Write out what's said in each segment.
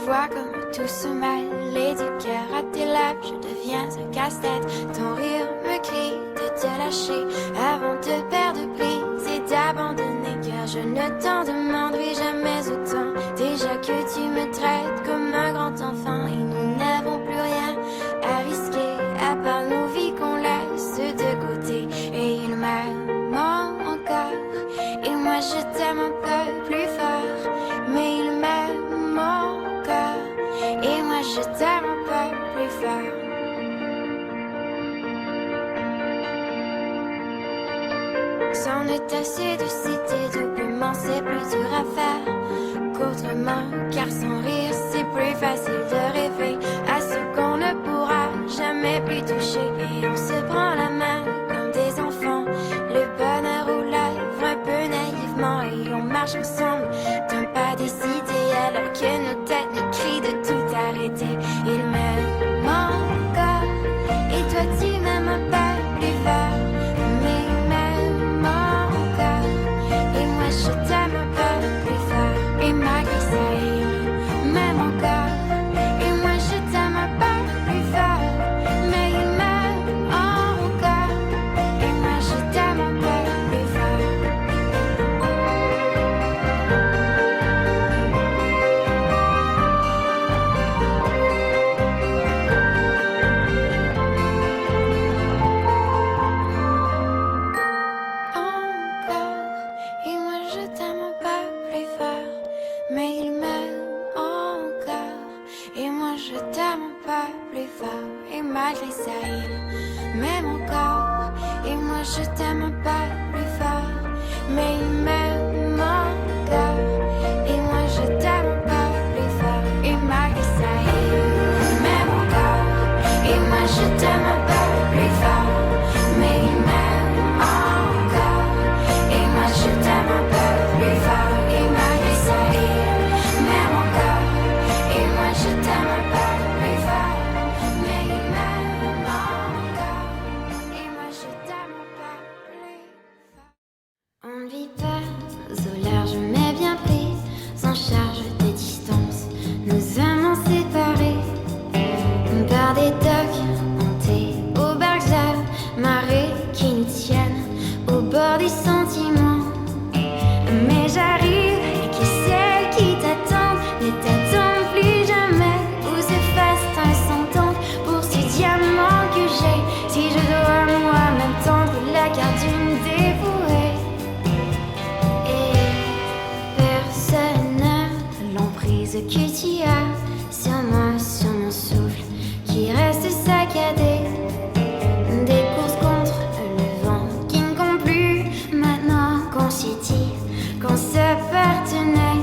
vois comme tout se mêle, et du cœur à tes lèvres, je deviens un casse-tête. Ton rire me crie de te lâcher avant de perdre prise et d'abandonner. Car je ne t'en demanderai jamais autant. Déjà que tu me traites comme un grand enfant et nous n'avons plus rien à risquer à part nos vies qu'on laisse de côté. Et il m'aime encore et moi je t'aime un peu plus fort. Mais il m'aime encore et moi je t'aime un peu plus fort. C'en est assez de citer doublement, c'est plus dur à faire qu'autrement. Car sans rire c'est plus facile de rêver à ce qu'on ne pourra jamais plus toucher. Et on se prend la main comme des enfants, le bonheur aux lèvres un peu naïvement. Et on marche ensemble d'un pas décidé alors que nos têtes nous crient de tout arrêter. Il m'aime encore et toi tu m'aimes un peu plus fort. Mais il m'aime encore et moi je t'aime un peu plus fort. Et malgré ça il m'aime encore et moi je t'aime un peu plus fort. Mais il m'aime encore et moi je t'aime un peu plus fort. Et moi je t'aime un peu plus fort. Mais il m'aime encore et moi je t'aime un peu plus fort. Et malgré ça il m'aime encore et moi je t'aime un peu plus fort. Mais il m'aime encore et moi je t'aime un peu plus fort. Et malgré ça il m'aime encore et moi je t'aime un peu plus fort. Mais il m'aime encore et moi je t'aime un peu plus fort. Et malgré ça il m'aime encore et moi je t'aime un peu plus fort. Mais il m'aime encore et moi je t'aime un peu plus fort. On ne vit pas au large mais bien pris, sans charge de distance, nous amants séparés par des docks hantés au bargeal, marées qui nous tiennent au bord des sentiments. Mais j'arrive et que celles qui t'attendent ne t'attendent plus jamais. Où se fasse-t-il s'entendre pour ce diamant que j'ai? Si je dois moi-même tendre la carte d'une dévouée. Et personne n'a l'emprise que tu as sur moi, sur mon souffle qui reste saccadé. Des courses contre le vent qui ne compte plus maintenant qu'on s'y dit qu'on s'appartenait.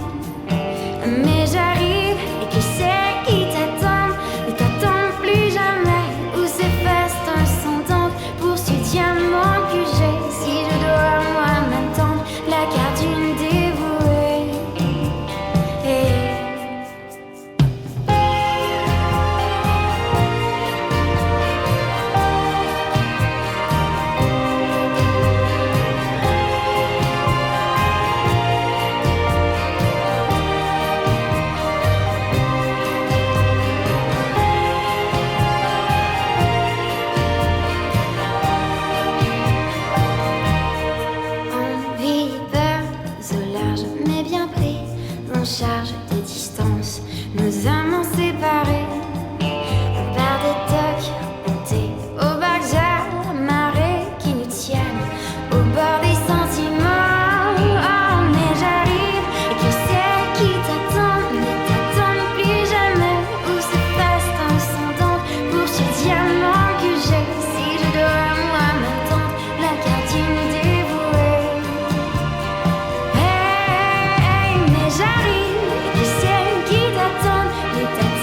Mais j'arrive et que celles qui t'attendent ne t'attendent plus jamais. Où se fasse-t-il s'entendre pour ce diamant que j'ai? Si je dois moi-même tendre la carte d'une dévouée. On vit pas au large mais bien pris, en charge de distance, nous amants séparés par des docks hantés au bargeal, marées qui nous tiennent au bord des sentiments. Oh, mais j'arrive et que celles qui t'attendent ne t'attendent plus jamais. Où se fasse-t-il s'entendre pour ce diamant que j'ai? Si je dois moi-même tendre la carte d'une dévouée. Hey, mais j'arrive et que celles qui t'attendent ne t'attendent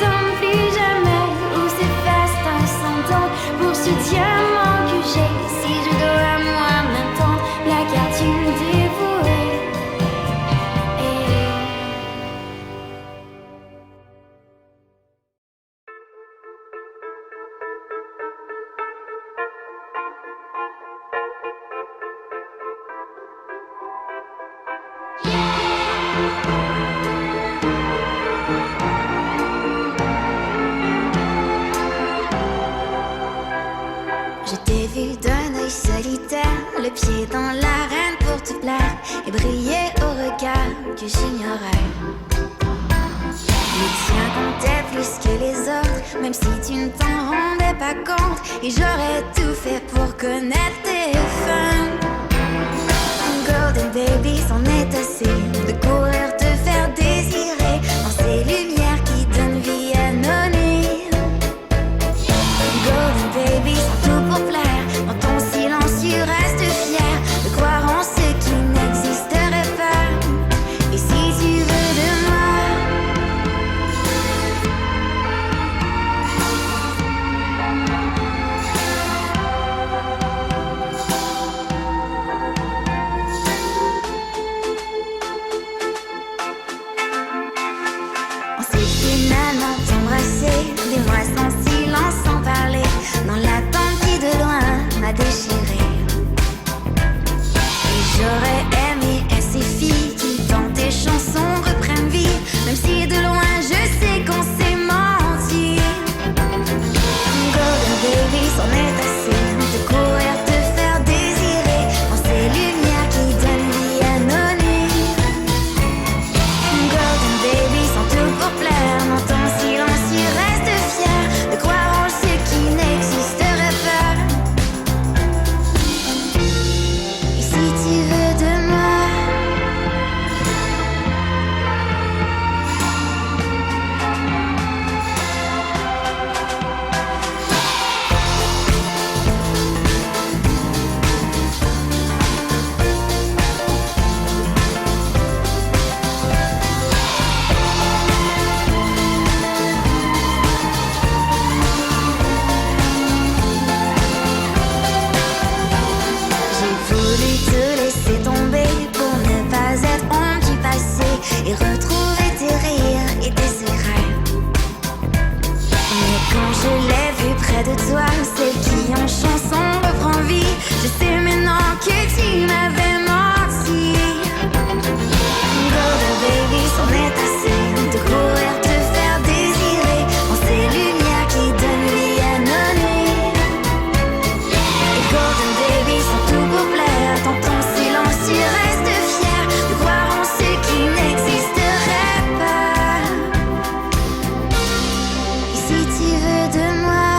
pieds dans l'arène pour te plaire et briller au regard que j'ignorais. Les tiens comptaient plus que les autres, même si tu ne t'en rendais pas compte. Et j'aurais tout fait pour connaître tes fins. Golden baby, c'en est assez de courir te faire désirer dans ces lumières qui donnent vie à nos nuits. Golden baby, c'est tout pour plaire. Dans ton silence, tu restes fier de croire en ce qui n'existerait pas. Et si tu veux de moi, on s'est finalement embrassé, des mois sans silence, sans parler, dans l'attente qui de loin m'a déchiré. Et j'aurais aimé être ces filles qui dans tes chansons reprennent vie, même si de loin je sais qu'on s'est menti. Golden baby, c'en est assez de courir te faire désirer dans ces lumières qui donnent vie à nos nuits. Golden baby, sans tout pour plaire, dans ton silence tu restes fier de croire en ce qui n'existerait pas. Et si tu veux de moi, j'ai voulu te laisser tomber pour ne pas être honte du passé et retrouver tes rires et tes secrets. Mais quand je l'ai vu près de toi, celle qui en chanson reprend vie, je sais maintenant que tu m'avais menti. Golden baby, c'en est assez de courir te faire désirer en ces lumières qui donnent vie à nos nuits. Et Golden baby, sans tout pour plaire, dans ton silence tu restes fier de croire en ce qui n'existerait pas. Et si tu veux de moi,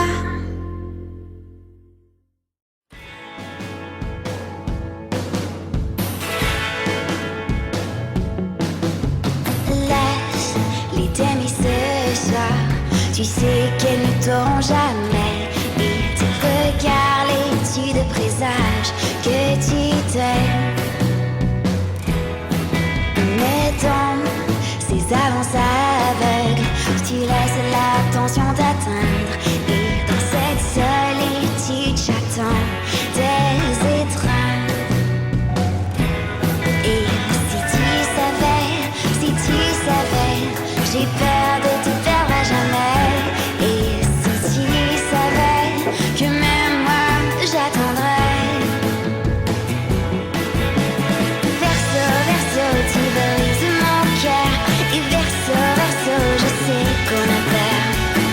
laisse l'été mis ce soir. Tu sais qu'elles ne t'auront jamais. Et tes regards, l'étude présage que tu t'aimes. Mais dans ces avances aveugles, tu laisses l'attention t'atteindre. Et dans cette solitude, j'attends tes étreintes. Et si tu savais, j'ai peur de te perdre à jamais. Et si tu savais que même moi j'attendrais. Verso, verso, tu brises mon cœur. Et verso, verso, je sais qu'on a peur.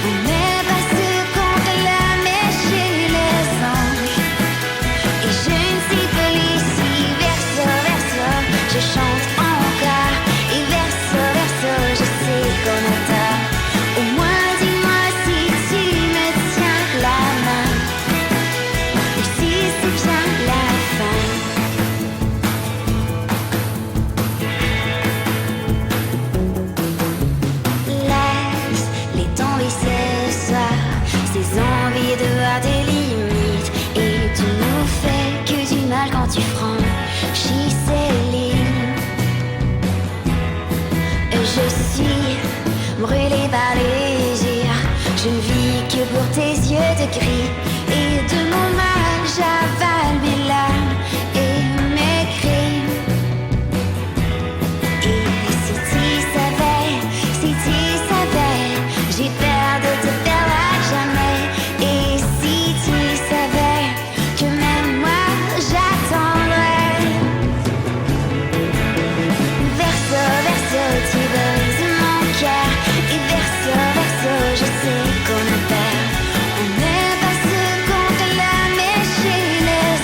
On n'est pas ce qu'on réclame chez les anges. Et je ne suis pas ici. Verso, verso, je chante encore. Et verso, verso, je sais qu'on a tort. Au moins dis-moi si tu me tiens la main, ou si c'est bien la fin. Laisse-les tomber ce soir, ces envies de voir tes limites. Et tu nous fais que du mal quand tu franchis ces lignes. Je suis brûlée par les yeux, je ne vis que pour tes yeux de gris. Et de mon mal j'avale mes larmes et mes cris. Et si tu savais, j'ai peur de te perdre à jamais. Et si tu savais que même moi j'attendrais. Verso, verso, tu brises mon cœur. Et verso, verso, je sais qu'on a peur. On n'est pas ce qu'on réclame chez les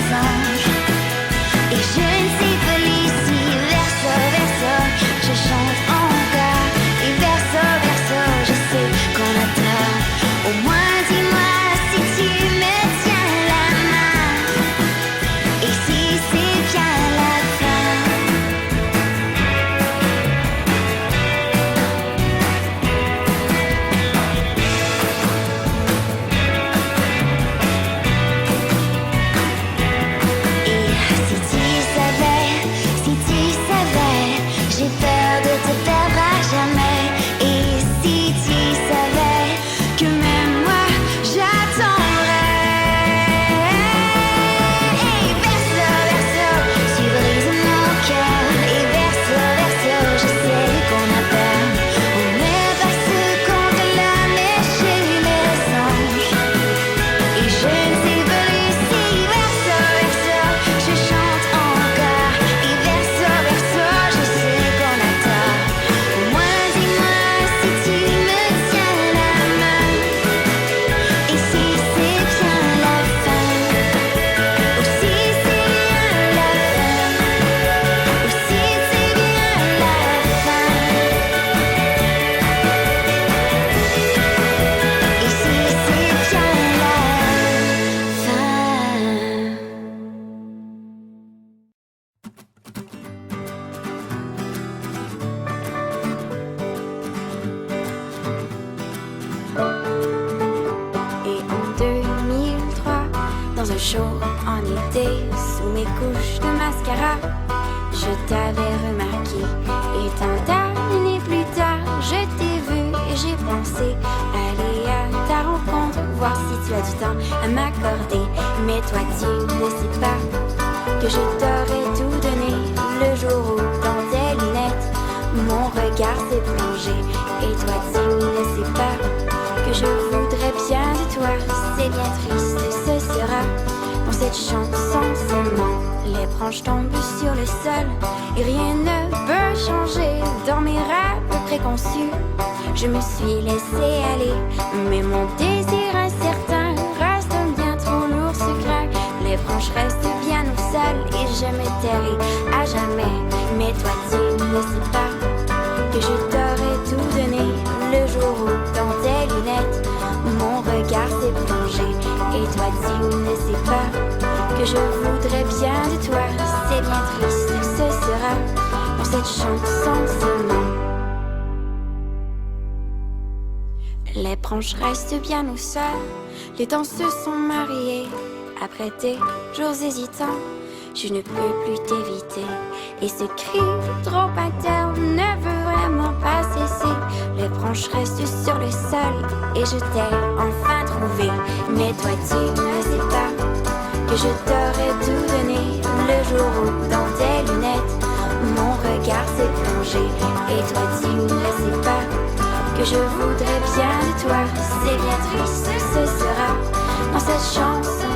jour en été, sous mes couches de mascara, je t'avais remarqué. Et tant d'années plus tard, je t'ai vu et j'ai pensé aller à ta rencontre, voir si tu as du temps à m'accorder. Mais toi tu ne sais pas que je t'aurais tout donné le jour où dans tes lunettes mon regard s'est plongé. Et toi tu ne sais pas que je voudrais bien de toi. C'est bien triste, ce sera dans cette chanson seulement. Les branches tombent sur le sol et rien ne peut changer. Dans mes rêves préconçus, je me suis laissé aller, mais mon désir incertain reste bien trop lourd secret. Les branches restent bien au sol et je me tairai à jamais. Mais toi tu ne sais pas que je t'aurais tout donné le jour où dans tes lunettes mon regard s'est plongé. Et toi tu ne sais pas que je voudrais bien de toi. C'est bien triste, ce sera dans cette chanson seulement. Les branches restent bien au sol, les temps se sont mariés. Après des jours hésitants, je ne peux plus t'éviter. Et ce cri trop interne ne veut vraiment pas cesser. Les branches restent sur le sol et je t'ai enfin trouvé. Mais toi tu ne sais pas que je t'aurais tout donné le jour où dans tes lunettes mon regard s'est plongé. Et toi tu ne sais pas que je voudrais bien de toi. C'est bien triste, ce sera dans cette chanson